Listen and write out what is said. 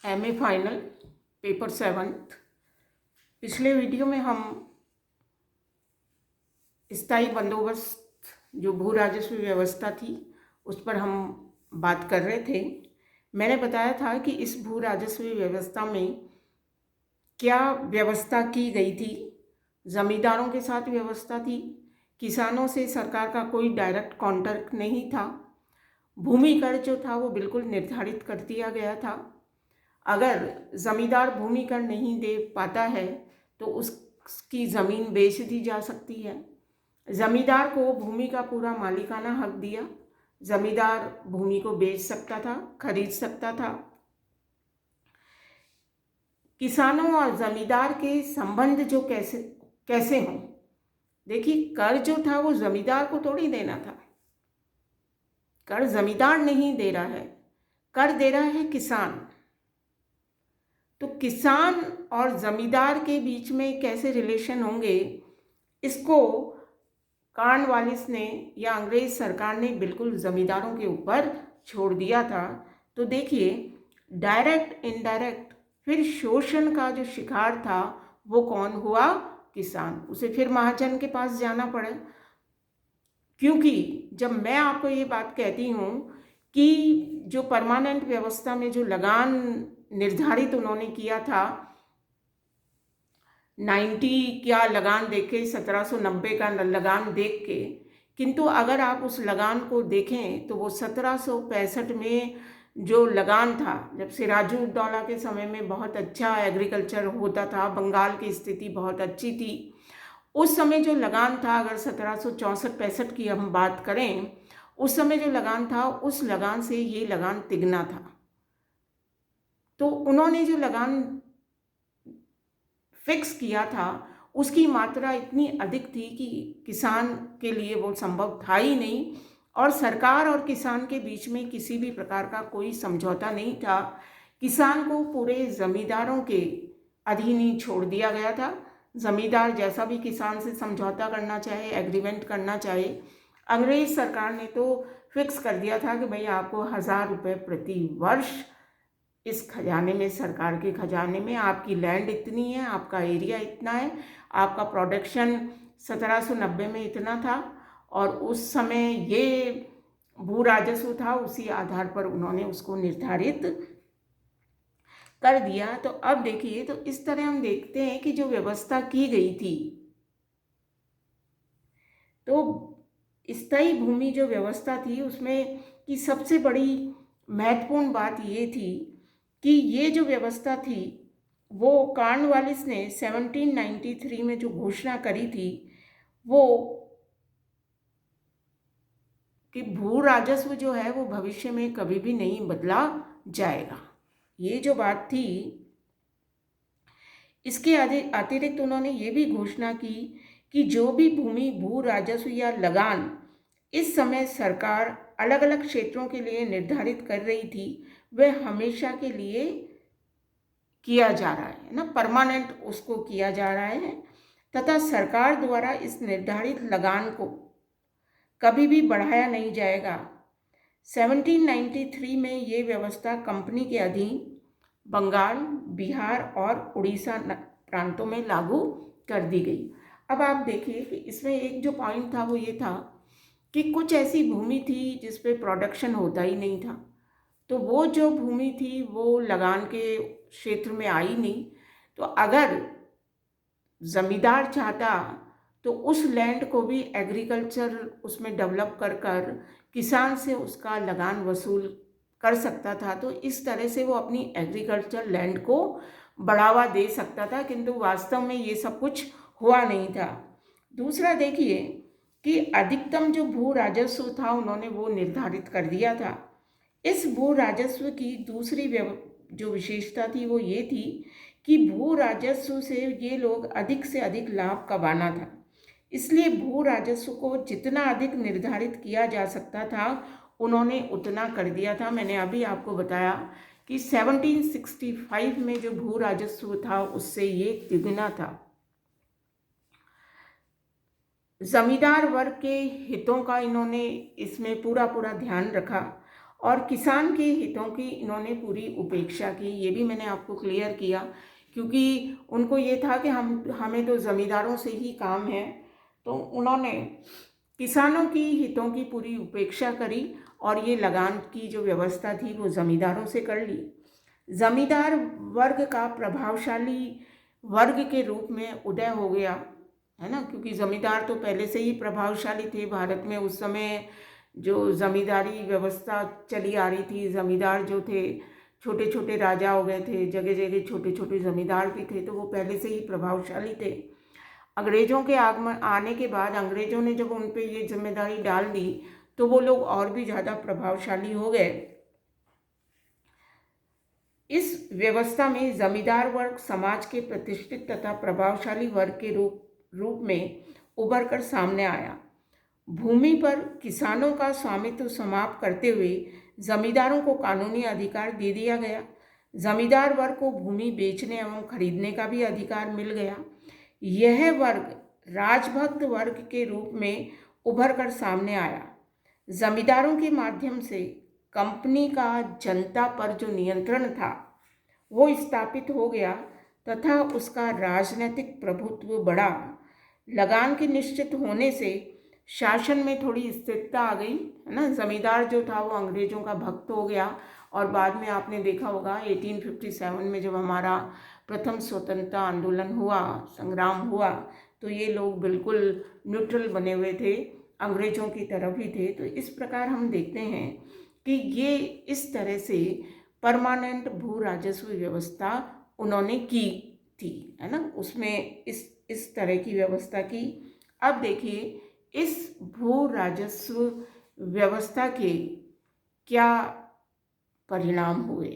MA final paper 7। पिछले video में हम स्थायी बंदोबस्त जो भू राजस्व व्यवस्था थी उस पर हम बात कर रहे थे। मैंने बताया था कि इस भू राजस्व व्यवस्था में क्या व्यवस्था की गई थी। ज़मींदारों के साथ व्यवस्था थी, किसानों से सरकार का कोई डायरेक्ट कॉन्टैक्ट नहीं था। भूमि कर जो था वो बिल्कुल निर्धारित कर दिया गया था। अगर ज़मींदार भूमि कर नहीं दे पाता है तो उसकी ज़मीन बेच दी जा सकती है। ज़मींदार को भूमि का पूरा मालिकाना हक दिया। ज़मींदार भूमि को बेच सकता था, खरीद सकता था। किसानों और ज़मींदार के संबंध जो कैसे हों। देखिए, कर जो था वो ज़मींदार को थोड़ी देना था। कर ज़मींदार नहीं दे रहा है, कर दे रहा है किसान। तो किसान और ज़मींदार के बीच में कैसे रिलेशन होंगे, इसको कॉर्नवालिस ने या अंग्रेज़ सरकार ने बिल्कुल ज़मींदारों के ऊपर छोड़ दिया था। तो देखिए, डायरेक्ट इनडायरेक्ट फिर शोषण का जो शिकार था वो कौन हुआ? किसान। उसे फिर महाजन के पास जाना पड़ा, क्योंकि जब मैं आपको ये बात कहती हूँ कि जो परमानेंट व्यवस्था में जो लगान निर्धारित उन्होंने किया था 90 क्या लगान देख के, 1790 का लगान देख के, किंतु अगर आप उस लगान को देखें तो वो 1765 में जो लगान था, जब सिराजुद्दौला के समय में बहुत अच्छा एग्रीकल्चर होता था, बंगाल की स्थिति बहुत अच्छी थी, उस समय जो लगान था, अगर 1764-65 की हम बात करें, उस समय जो लगान था उस लगान से ये लगान तिगना था। तो उन्होंने जो लगान फिक्स किया था उसकी मात्रा इतनी अधिक थी कि किसान के लिए वो संभव था ही नहीं, और सरकार और किसान के बीच में किसी भी प्रकार का कोई समझौता नहीं था। किसान को पूरे ज़मींदारों के अधीन ही छोड़ दिया गया था। ज़मींदार जैसा भी किसान से समझौता करना चाहे, एग्रीमेंट करना चाहे, अंग्रेज़ सरकार ने तो फिक्स कर दिया था कि भाई आपको 1000 रुपये प्रति वर्ष इस खजाने में, सरकार के खजाने में, आपकी लैंड इतनी है, आपका एरिया इतना है, आपका प्रोडक्शन 1790 में इतना था, और उस समय ये भू राजस्व था, उसी आधार पर उन्होंने उसको निर्धारित कर दिया। तो अब देखिए, तो इस तरह हम देखते हैं कि जो व्यवस्था की गई थी, तो स्थायी भूमि जो व्यवस्था थी उसमें की सबसे बड़ी महत्वपूर्ण बात ये थी कि ये जो व्यवस्था थी वो कॉर्नवालिस ने 1793 में जो घोषणा करी थी वो कि भू राजस्व जो है वो भविष्य में कभी भी नहीं बदला जाएगा। ये जो बात थी, इसके अतिरिक्त उन्होंने ये भी घोषणा की कि जो भी भूमि भू राजस्व या लगान इस समय सरकार अलग अलग क्षेत्रों के लिए निर्धारित कर रही थी, वह हमेशा के लिए किया जा रहा है ना, परमानेंट उसको किया जा रहा है, तथा सरकार द्वारा इस निर्धारित लगान को कभी भी बढ़ाया नहीं जाएगा। 1793 में ये व्यवस्था कंपनी के अधीन बंगाल, बिहार और उड़ीसा प्रांतों में लागू कर दी गई। अब आप देखिए कि इसमें एक जो पॉइंट था वो ये था कि कुछ ऐसी भूमि थी जिस पे प्रोडक्शन होता ही नहीं था, तो वो जो भूमि थी वो लगान के क्षेत्र में आई नहीं। तो अगर ज़मींदार चाहता तो उस लैंड को भी एग्रीकल्चर उसमें डेवलप कर कर किसान से उसका लगान वसूल कर सकता था। तो इस तरह से वो अपनी एग्रीकल्चर लैंड को बढ़ावा दे सकता था, किंतु वास्तव में ये सब कुछ हुआ नहीं था। दूसरा देखिए कि अधिकतम जो भू राजस्व था उन्होंने वो निर्धारित कर दिया था। इस भू राजस्व की दूसरी जो विशेषता थी वो ये थी कि भू राजस्व से ये लोग अधिक से अधिक लाभ कमाना था, इसलिए भू राजस्व को जितना अधिक निर्धारित किया जा सकता था उन्होंने उतना कर दिया था। मैंने अभी आपको बताया कि 1765 में जो भू राजस्व था उससे ये तिगुना था। जमींदार वर्ग के हितों का इन्होंने इसमें पूरा ध्यान रखा, और किसान के हितों की इन्होंने पूरी उपेक्षा की। ये भी मैंने आपको क्लियर किया, क्योंकि उनको ये था कि हमें तो ज़मींदारों से ही काम है, तो उन्होंने किसानों की हितों की पूरी उपेक्षा करी और ये लगान की जो व्यवस्था थी वो ज़मींदारों से कर ली। ज़मींदार वर्ग का प्रभावशाली वर्ग के रूप में उदय हो गया, है ना, क्योंकि ज़मींदार तो पहले से ही प्रभावशाली थे। भारत में उस समय जो ज़मींदारी व्यवस्था चली आ रही थी, ज़मींदार जो थे छोटे छोटे राजा हो गए थे, जगह जगह छोटे छोटे ज़मींदार भी थे, तो वो पहले से ही प्रभावशाली थे। अंग्रेज़ों के आगमन आने के बाद अंग्रेज़ों ने जब उन पे ये जिम्मेदारी डाल दी तो वो लोग और भी ज़्यादा प्रभावशाली हो गए। इस व्यवस्था में जमींदार वर्ग समाज के प्रतिष्ठित तथा प्रभावशाली वर्ग के रूप में उभर कर सामने आया। भूमि पर किसानों का स्वामित्व समाप्त करते हुए जमींदारों को कानूनी अधिकार दे दिया गया। जमींदार वर्ग को भूमि बेचने एवं खरीदने का भी अधिकार मिल गया। यह वर्ग राजभक्त वर्ग के रूप में उभर कर सामने आया। जमींदारों के माध्यम से कंपनी का जनता पर जो नियंत्रण था वो स्थापित हो गया तथा उसका राजनीतिक प्रभुत्व बढ़ा। लगान के निश्चित होने से शासन में थोड़ी स्थिरता आ गई, है ना। जमींदार जो था वो अंग्रेज़ों का भक्त हो गया और बाद में आपने देखा होगा 1857 में जब हमारा प्रथम स्वतंत्रता आंदोलन हुआ, संग्राम हुआ, तो ये लोग बिल्कुल न्यूट्रल बने हुए थे, अंग्रेज़ों की तरफ ही थे। तो इस प्रकार हम देखते हैं कि ये इस तरह से परमानेंट भू राजस्व व्यवस्था उन्होंने की थी, है ना, उसमें इस तरह की व्यवस्था की। अब देखिए इस भू राजस्व व्यवस्था के क्या परिणाम हुए।